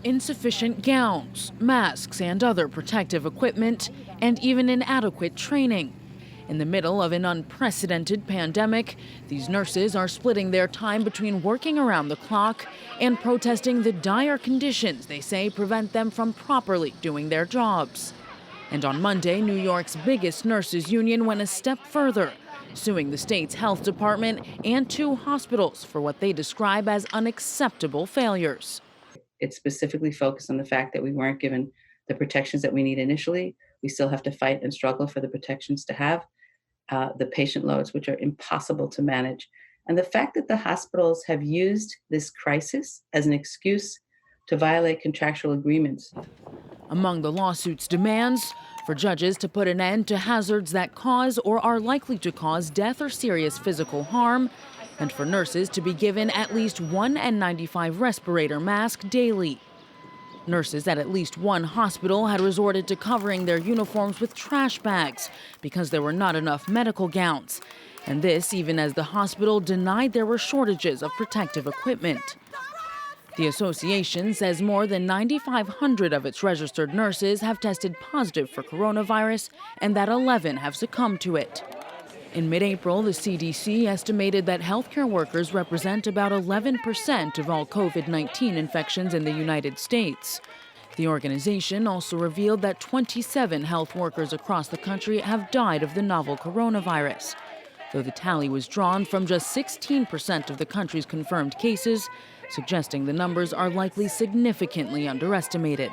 Insufficient gowns, masks, and other protective equipment, and even inadequate training. In the middle of an unprecedented pandemic, these nurses are splitting their time between working around the clock and protesting the dire conditions they say prevent them from properly doing their jobs. And on Monday, New York's biggest nurses union went a step further, suing the state's health department and 2 hospitals for what they describe as unacceptable failures. It's specifically focused on the fact that we weren't given the protections that we need initially. We still have to fight and struggle for the protections to have, the patient loads, which are impossible to manage. And the fact that the hospitals have used this crisis as an excuse to violate contractual agreements. Among the lawsuit's demands, for judges to put an end to hazards that cause or are likely to cause death or serious physical harm, and for nurses to be given at least one N95 respirator mask daily. Nurses at least one hospital had resorted to covering their uniforms with trash bags because there were not enough medical gowns. And this even as the hospital denied there were shortages of protective equipment. The association says more than 9,500 of its registered nurses have tested positive for coronavirus and that 11 have succumbed to it. In mid-April, the CDC estimated that healthcare workers represent about 11% of all COVID-19 infections in the United States. The organization also revealed that 27 health workers across the country have died of the novel coronavirus, though the tally was drawn from just 16% of the country's confirmed cases, suggesting the numbers are likely significantly underestimated.